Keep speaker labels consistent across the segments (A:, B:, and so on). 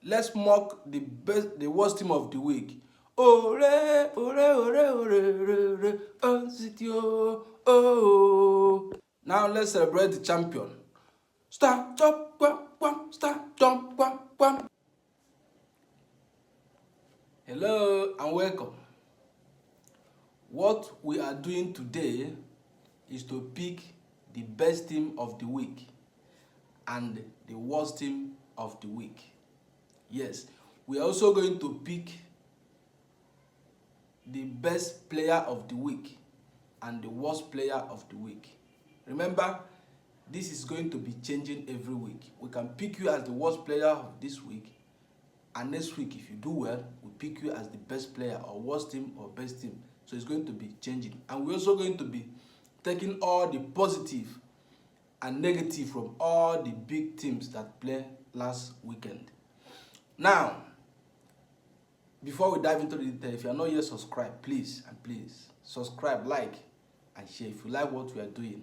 A: Let's mock the worst team of the week. Ore, ore, ore, ore, ore, ore, oh, City, oh, oh. Now let's celebrate the champion. Start, jump, quam, quam, start, jump, quam, quam. Hello and welcome. What we are doing today is to pick the best team of the week and the worst team of the week. Yes, we are also going to pick the best player of the week and the worst player of the week. Remember, this is going to be changing every week. We can pick you as the worst player of this week, and next week, if you do well, we pick you as the best player or worst team or best team. So it's going to be changing. And we're also going to be taking all the positive and negative from all the big teams that played last weekend. Now, before we dive into the detail, if you are not yet subscribed, please subscribe, like, and share if you like what we are doing.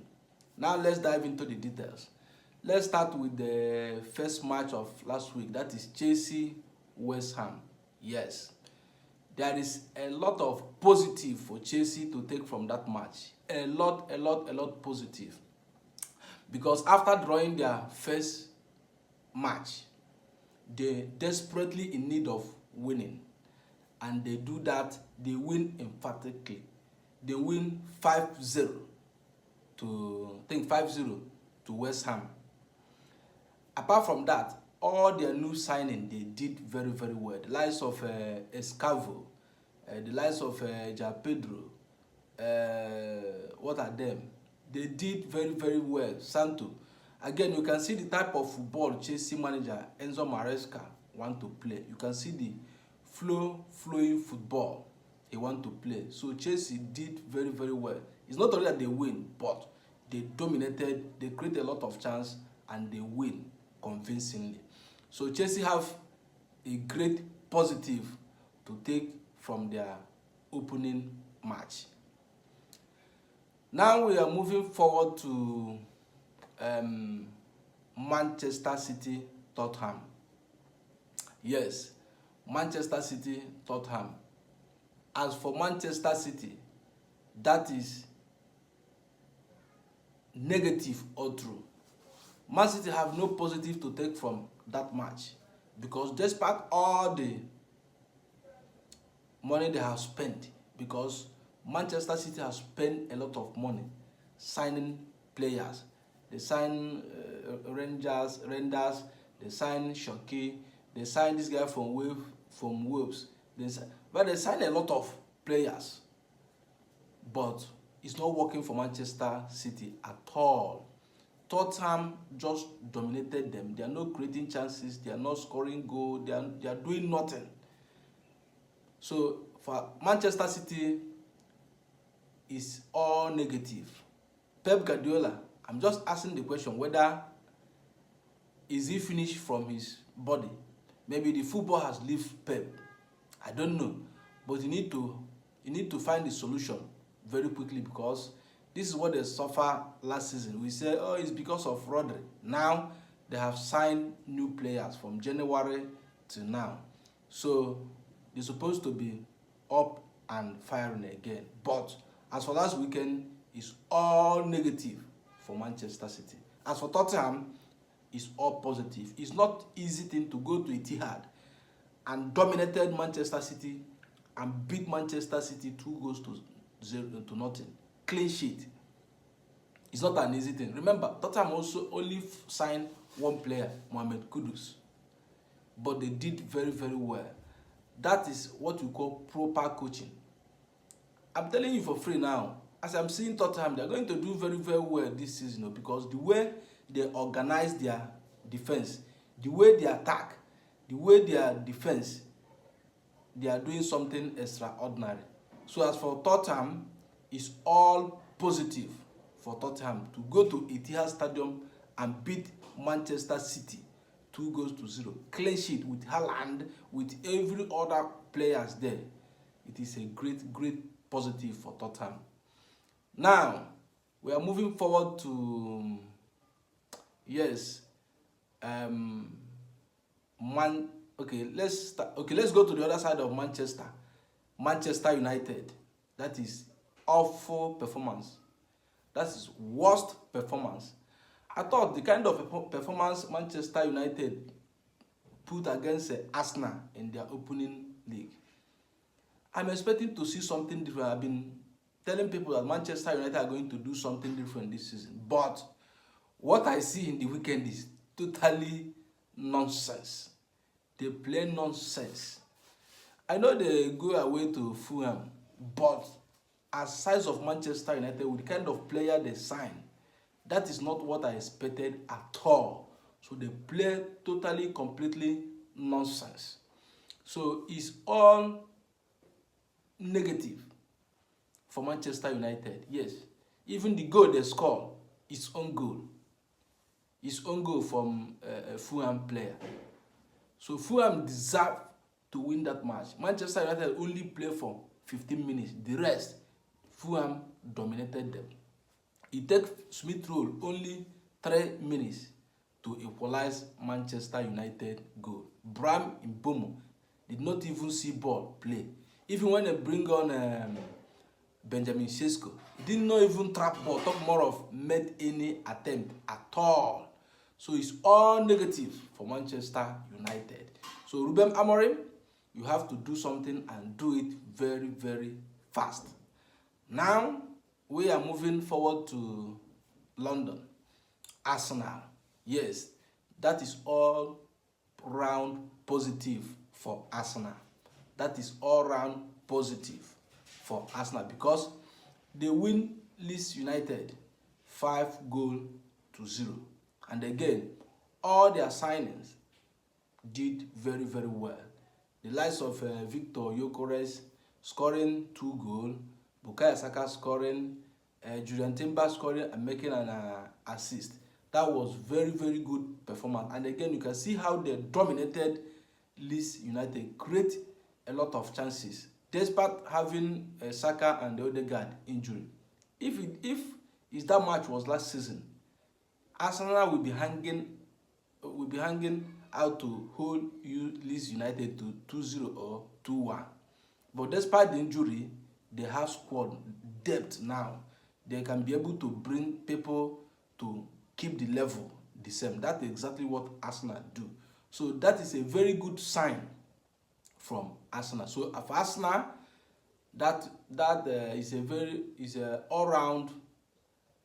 A: Now let's dive into the details. Let's start with the first match of last week. That is Chelsea West Ham. Yes, there is a lot of positive for Chelsea to take from that match. A lot positive. Because after drawing their first match, they desperately in need of winning. And they do that, they win emphatically. They win 5-0 to, I think 5-0 to West Ham. Apart from that, all their new signing, they did very well. The likes of Escavo, the likes of Ja Pedro, what are them? They did very well. Santo. Again, you can see the type of football Chelsea manager Enzo Maresca want to play. You can see the flowing football he want to play. So Chelsea did very well. It's not only that they win, but they dominated, they create a lot of chance, and they win convincingly. So Chelsea have a great positive to take from their opening match. Now we are moving forward to Manchester City Tottenham. Yes, Manchester City Tottenham. As for Manchester City, that is negative or true. Man City have no positive to take from that match, because despite all the money they have spent, because Manchester City has spent a lot of money signing players. They sign Renders, they sign Shoki, they sign this guy from Wolves. But they sign a lot of players, but it's not working for Manchester City at all. Tottenham just dominated them. They are not creating chances, they are not scoring goals, they are doing nothing. So for Manchester City, is all negative. Pep Guardiola, I'm just asking the question whether is he finished from his body. Maybe the football has left Pep. I don't know. But you need to find the solution very quickly, because this is what they suffered last season. We say, oh, it's because of Rodri. Now they have signed new players from January to now. So they're supposed to be up and firing again. But as for last weekend, it's all negative for Manchester City. As for Tottenham, it's all positive. It's not easy thing to go to Etihad and dominated Manchester City and beat Manchester City 2-0 to nothing. Clean sheet. It's not an easy thing. Remember, Tottenham also only signed one player, Mohamed Kudus. But they did very well. That is what we call proper coaching. I'm telling you for free now. As I'm seeing Tottenham, they're going to do very well this season, because the way they organize their defense, the way they attack, the way their defense, they are doing something extraordinary. So as for Tottenham, it's all positive for Tottenham to go to Etihad Stadium and beat Manchester City 2-0. Clean sheet with Haaland, with every other players there. It is a great positive for Tottenham. Now, we are moving forward to, yes, Man Okay, let's start. Okay, let's go to the other side of Manchester. Manchester United. That is awful performance. That is worst performance. I thought the kind of performance Manchester United put against Arsenal in their opening league, I'm expecting to see something different. I've been telling people that Manchester United are going to do something different this season. But what I see in the weekend is totally nonsense. They play nonsense. I know they go away to Fulham, but as size of Manchester United, with the kind of player they sign, that is not what I expected at all. So they play totally, completely nonsense. So it's all negative for Manchester United. Yes, even the goal they score is own goal. It's own goal from a Fulham player. So Fulham deserve to win that match. Manchester United only play for 15 minutes. The rest, Fulham dominated them. It took Smith Rowe only 3 minutes to equalize Manchester United goal. Bram Mbeumo did not even see ball play. Even when they bring on Benjamin Sesko, he did not even trap ball, talk more of made any attempt at all. So it's all negative for Manchester United. So Ruben Amorim, you have to do something and do it very, very fast. Now, we are moving forward to London. Arsenal. Yes, that is all round positive for Arsenal. That is all round positive for Arsenal because they win Leeds United 5-0. And again, all their signings did very, very well. The likes of Victor Gyökeres scoring 2 goals, Bukayo Saka scoring, Julian Timber scoring and making an assist. That was very, very good performance. And again, you can see how they dominated Leeds United, create a lot of chances, despite having Saka and the Odegaard injury. If that match was last season, Arsenal will be hanging out to hold Leeds United to 2-0 or 2-1. But despite the injury, they have squad depth now. They can be able to bring people to keep the level the same. That's exactly what Arsenal do. So that is a very good sign from Arsenal. So for Arsenal, that is a all-round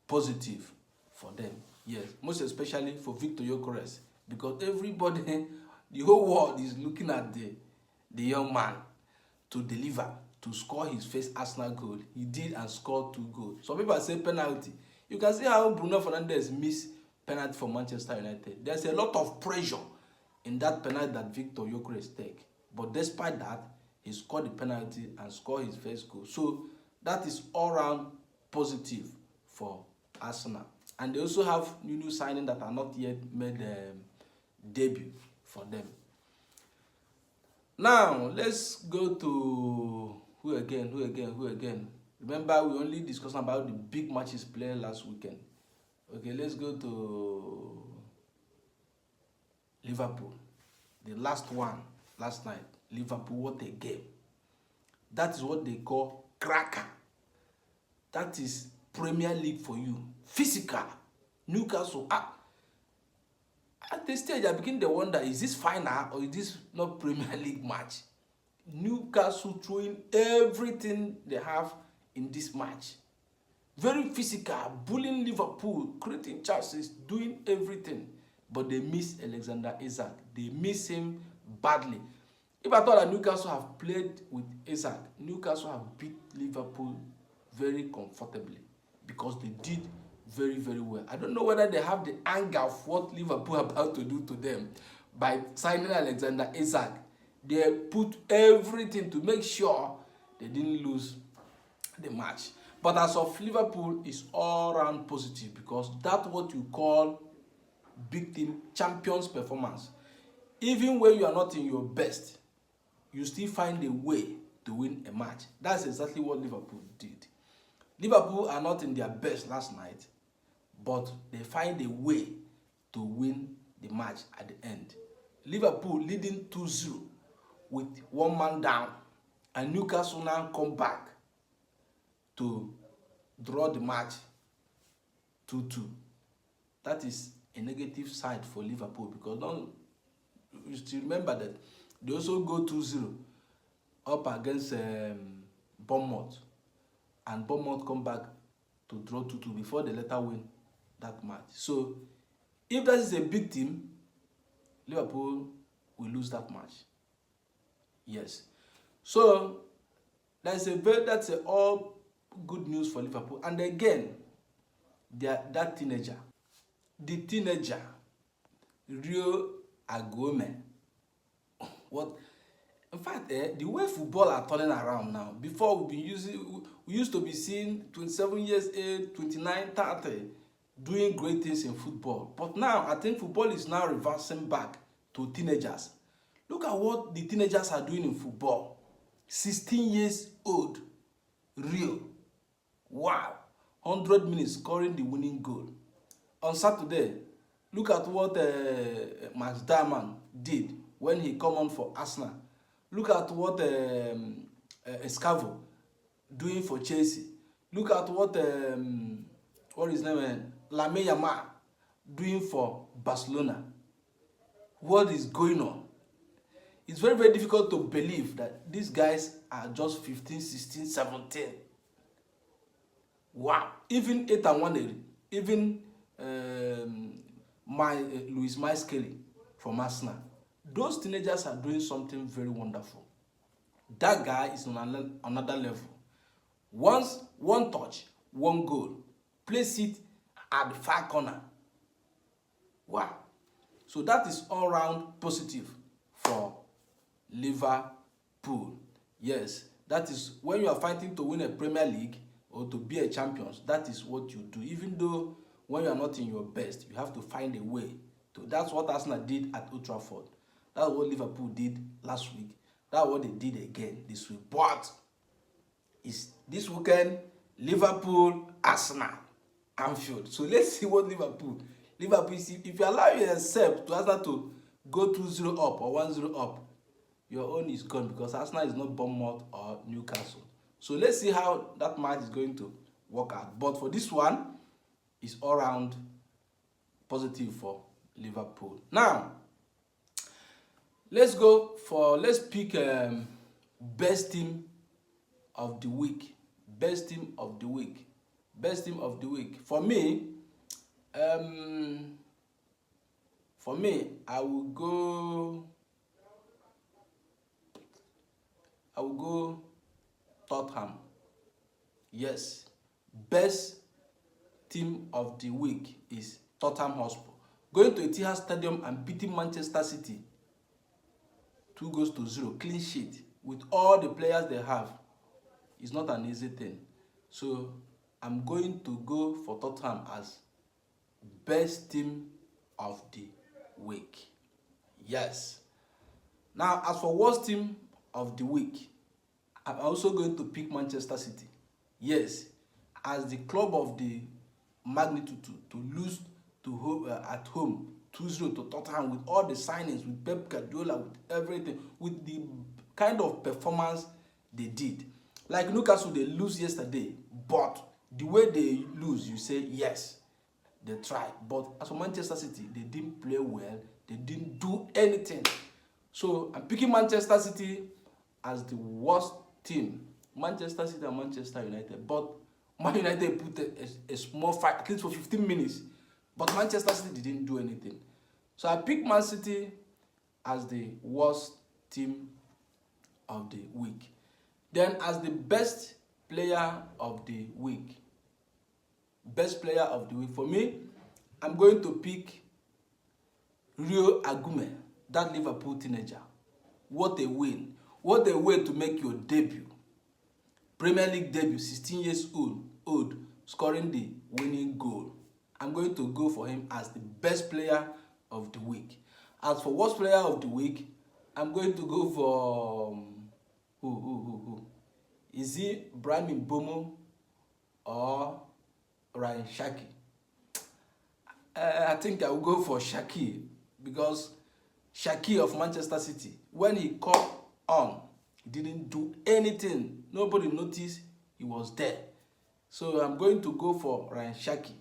A: positive for them. Yes, most especially for Victor Gyökeres, because everybody, the whole world is looking at the young man to deliver, to score his first Arsenal goal. He did and scored 2 goals. Some people say penalty. You can see how Bruno Fernandes missed penalty for Manchester United. There's a lot of pressure in that penalty that Victor Gyökeres take. But despite that, he scored the penalty and scored his first goal. So that is all round positive for Arsenal. And they also have new signings that are not yet made debut for them. Now, let's go to who again? Remember, we only discussed about the big matches played last weekend. Okay, let's go to Liverpool. The last one, last night. Liverpool, what a game. That is what they call cracker. That is Premier League for you. Physical. Newcastle. At this stage, I begin to wonder, is this final or is this not Premier League match? Newcastle throwing everything they have in this match. Very physical, bullying Liverpool, creating chances, doing everything. But they miss Alexander Isak. They miss him badly. If I thought that Newcastle have played with Isak, Newcastle have beat Liverpool very comfortably because they did very, very well. I don't know whether they have the anger of what Liverpool are about to do to them by signing Alexander Isak. They put everything to make sure they didn't lose the match. But as of Liverpool, it's all round positive because that's what you call big team champions performance. Even when you are not in your best, you still find a way to win a match. That's exactly what Liverpool did. Liverpool are not in their best last night, but they find a way to win the match at the end. Liverpool leading 2-0 with one man down, and Newcastle now come back to draw the match 2-2. That is a negative side for Liverpool, because you still remember that they also go 2-0 up against Bournemouth, and Bournemouth come back to draw 2-2 before they later win that match. So if that is a big team, Liverpool will lose that match. Yes. So that's all good news for Liverpool. And again, that teenager, Rio Agome. What? In fact, the way football are turning around now. Before we used to be seeing 27 years old, 29, 30 doing great things in football. But now I think football is now reversing back to teenagers. Look at what the teenagers are doing in football. 16 years old, Rio. Wow. 100 minutes scoring the winning goal. On Saturday, look at what Max Diamond did when he come on for Arsenal. Look at what Escavo doing for Chelsea. Look at what his name, Lamine Yamal doing for Barcelona. What is going on? It's very, very difficult to believe that these guys are just 15, 16, 17. Wow. Even Ethan Nwaneri, even Louis Kelly from Arsenal. Those teenagers are doing something very wonderful. That guy is on another level. Once, one touch, one goal. Place it at the far corner. Wow. So that is all round positive for Liverpool. Yes, that is when you are fighting to win a Premier League or to be a champion. That is what you do. Even though when you are not in your best, you have to find a way to. That's what Arsenal did at Old Trafford. That's what Liverpool did last week. That's what they did again this week. But it's this weekend, Liverpool, Arsenal, Anfield. So let's see what Liverpool, if you allow yourself to Arsenal to go 2-0 up or 1-0 up, your own is gone, because Arsenal is not Bournemouth or Newcastle. So let's see how that match is going to work out. But for this one, it's all round positive for Liverpool. Now, let's pick best team of the week. Best team of the week. Best team of the week. For me, I will go Tottenham. Yes. Best team of the week is Tottenham Hotspur. Going to Etihad Stadium and beating Manchester City 2-0, clean sheet, with all the players they have, is not an easy thing. So I'm going to go for Tottenham as best team of the week. Yes. Now, as for worst team of the week, I'm also going to pick Manchester City. Yes, as the club of the magnitude to lose at home 2-0 to Tottenham, with all the signings, with Pep Guardiola, with everything, with the kind of performance they did. Like Newcastle, they lose yesterday, but the way they lose, you say yes, they tried. But as for Manchester City, they didn't play well, they didn't do anything. So I'm picking Manchester City as the worst team. Manchester City and Manchester United. But Man United put a small fight, at least for 15 minutes. But Manchester City didn't do anything. So I picked Man City as the worst team of the week. Then as the best player of the week. Best player of the week. For me, I'm going to pick Rio Agüero, that Liverpool teenager. What a win. What a way to make your debut. Premier League debut, 16 years old, scoring the winning goal. I'm going to go for him as the best player of the week. As for worst player of the week, I'm going to go for who? Is it Brahim Mbeumo or Ryan Shaki? I think I will go for Shaki, because Shaqiri of Manchester City. When he caught on, he didn't do anything. Nobody noticed he was there. So I'm going to go for Ryan Shaqiri.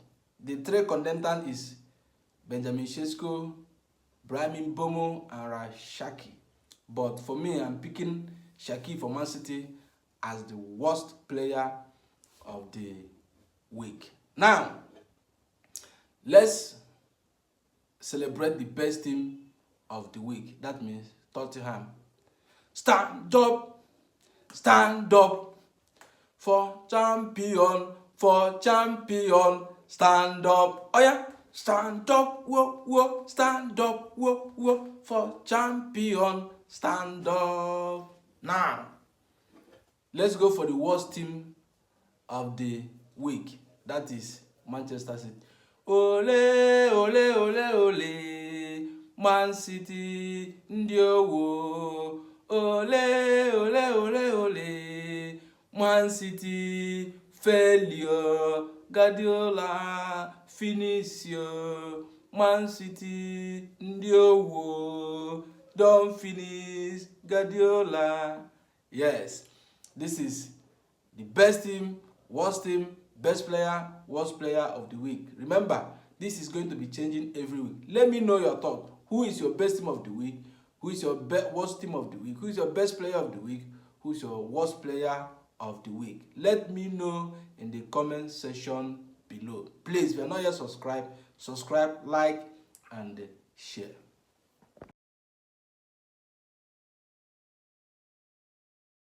A: The three contenders is Benjamin Sesko, Brahim Mbeumo, and Ryan Shaqiri. But for me, I'm picking Shaqiri for Man City as the worst player of the week. Now, let's celebrate the best team of the week. That means Tottenham. Stand up for champion, stand up. Oh yeah, stand up, whoa, whoa, stand up, whoa, whoa, for champion, stand up. Now, let's go for the worst team of the week. That is Manchester City. Ole, ole, ole, ole, Man City, ndị owo. Ole, ole, ole, ole, Man City, failure. Guardiola, finish your Man City, ndị owo. Don't finish Guardiola. Yes, this is the best team, worst team, best player, worst player of the week. Remember, this is going to be changing every week. Let me know your thought. Who is your best team of the week? Who is your worst team of the week? Who is your best player of the week? Who is your worst player of the week? Let me know in the comment section below. Please, if you are not yet subscribed, subscribe, like, and share.